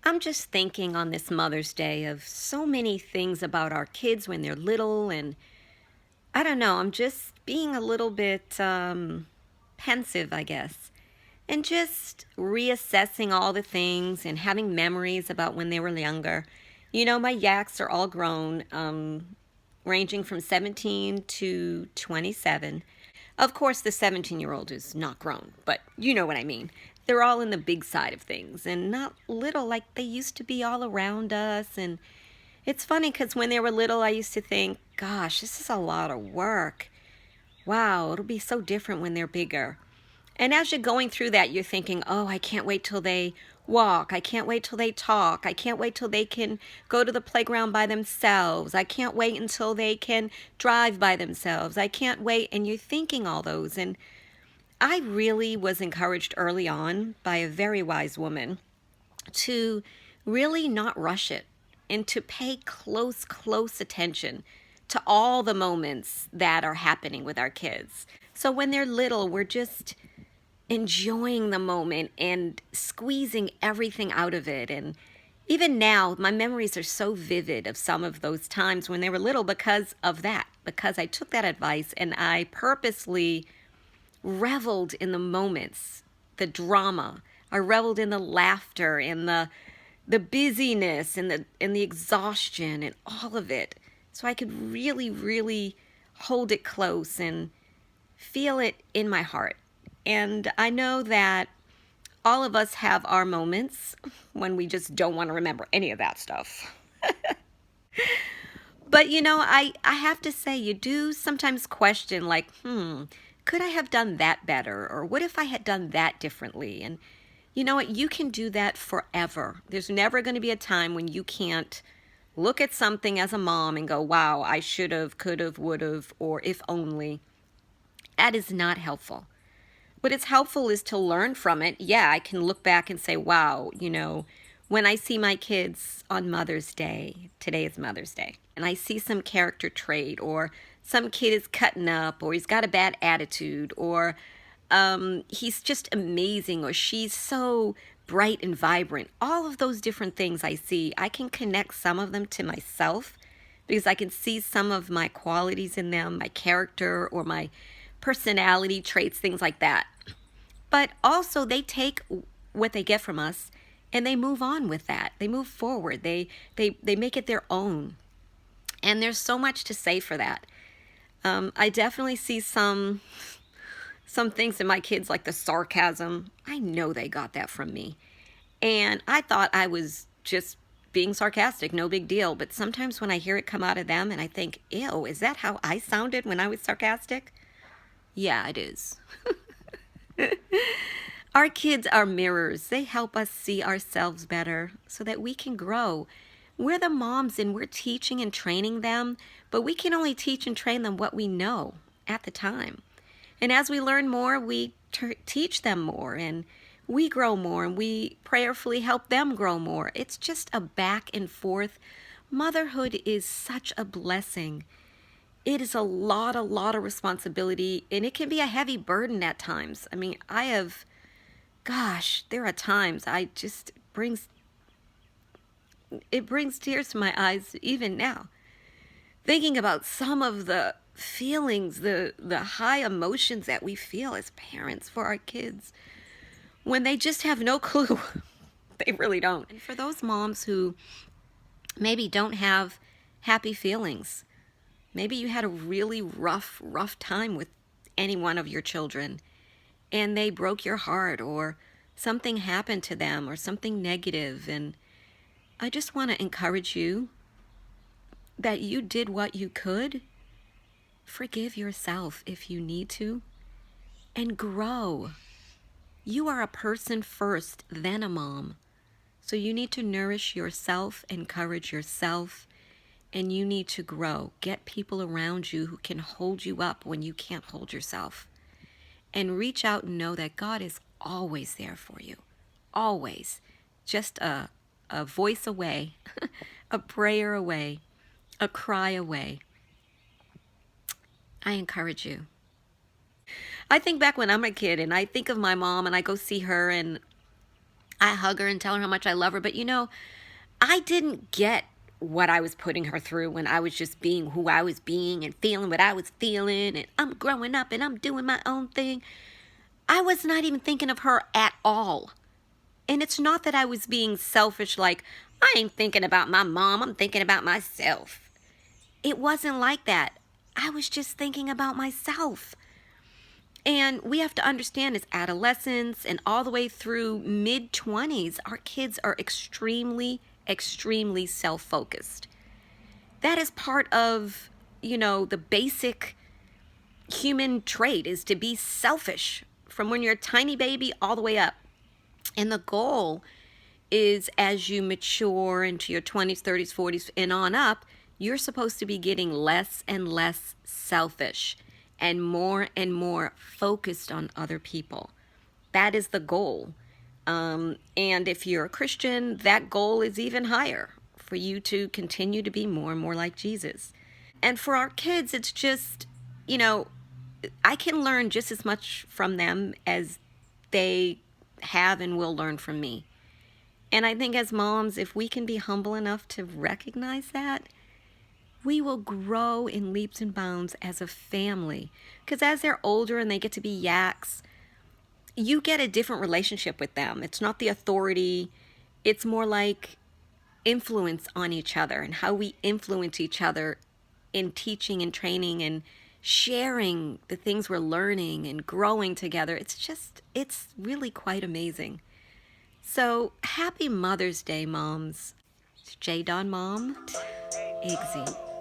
I'm just thinking on this Mother's Day of so many things about our kids when they're little, and I don't know, I'm just being a little bit pensive, I guess, and just reassessing all the things and having memories about when they were younger. You know, my yaks are all grown, ranging from 17 to 27. Of course, the 17-year-old is not grown, but you know what I mean. They're all in the big side of things and not little like they used to be all around us. And it's funny because when they were little, I used to think, gosh, this is a lot of work. Wow, it'll be so different when they're bigger. And as you're going through that, you're thinking, oh, I can't wait till they walk. I can't wait till they talk. I can't wait till they can go to the playground by themselves. I can't wait until they can drive by themselves. I can't wait. And you're thinking all those. And I really was encouraged early on by a very wise woman to really not rush it and to pay close attention to all the moments that are happening with our kids. So when they're little, we're just enjoying the moment and squeezing everything out of it. And even now, my memories are so vivid of some of those times when they were little because of that, because I took that advice and I purposely reveled in the moments, the drama. I reveled in the laughter and the busyness and the exhaustion and all of it. So I could really hold it close and feel it in my heart. And I know that all of us have our moments when we just don't want to remember any of that stuff. But you know, I have to say, you do sometimes question, like, could I have done that better? Or what if I had done that differently? And you know what? You can do that forever. There's never going to be a time when you can't look at something as a mom and go, wow, I should have, could have, would have, or if only. That is not helpful. What is helpful is to learn from it. Yeah, I can look back and say, wow, you know, when I see my kids on Mother's Day, today is Mother's Day, and I see some character trait, or some kid is cutting up, or he's got a bad attitude, or he's just amazing, or she's so bright and vibrant. All of those different things I see, I can connect some of them to myself because I can see some of my qualities in them, my character or my personality traits, things like that. But also they take what they get from us and they move on with that. They move forward. They make it their own. And there's so much to say for that. I definitely see some things in my kids, like the sarcasm. I know they got that from me. And I thought I was just being sarcastic, no big deal. But sometimes when I hear it come out of them and I think, ew, is that how I sounded when I was sarcastic? Yeah, it is. Our kids are mirrors. They help us see ourselves better so that we can grow. We're the moms and we're teaching and training them, but we can only teach and train them what we know at the time. And as we learn more, we teach them more and we grow more and we prayerfully help them grow more. It's just a back and forth. Motherhood is such a blessing. It is a lot of responsibility, and it can be a heavy burden at times. I mean, there are times it brings tears to my eyes even now. Thinking about some of the feelings, the high emotions that we feel as parents for our kids when they just have no clue. They really don't. And for those moms who maybe don't have happy feelings, maybe you had a really rough time with any one of your children and they broke your heart or something happened to them or something negative. And I just want to encourage you that you did what you could. Forgive yourself if you need to and grow. You are a person first, then a mom. So you need to nourish yourself, encourage yourself, and you need to grow. Get people around you who can hold you up when you can't hold yourself. And reach out and know that God is always there for you. Always. Just a voice away, a prayer away, a cry away. I encourage you. I think back when I'm a kid and I think of my mom and I go see her and I hug her and tell her how much I love her. But I didn't get what I was putting her through when I was just being who I was being and feeling what I was feeling. And I'm growing up and I'm doing my own thing. I was not even thinking of her at all. And it's not that I was being selfish, like, I ain't thinking about my mom, I'm thinking about myself. It wasn't like that. I was just thinking about myself. And we have to understand as adolescents and all the way through mid-20s, our kids are extremely, extremely self-focused. That is part of, the basic human trait is to be selfish from when you're a tiny baby all the way up. And the goal is as you mature into your 20s, 30s, 40s, and on up, you're supposed to be getting less and less selfish and more focused on other people. That is the goal. And if you're a Christian, that goal is even higher for you to continue to be more and more like Jesus. And for our kids, it's just, I can learn just as much from them as they have and will learn from me. And I think as moms, if we can be humble enough to recognize that, we will grow in leaps and bounds as a family. Because as they're older and they get to be YACKs, you get a different relationship with them. It's not the authority. It's more like influence on each other and how we influence each other in teaching and training and sharing the things we're learning and growing together. It's really quite amazing. So happy Mother's Day, moms. It's J. Don Mom, Eggsy.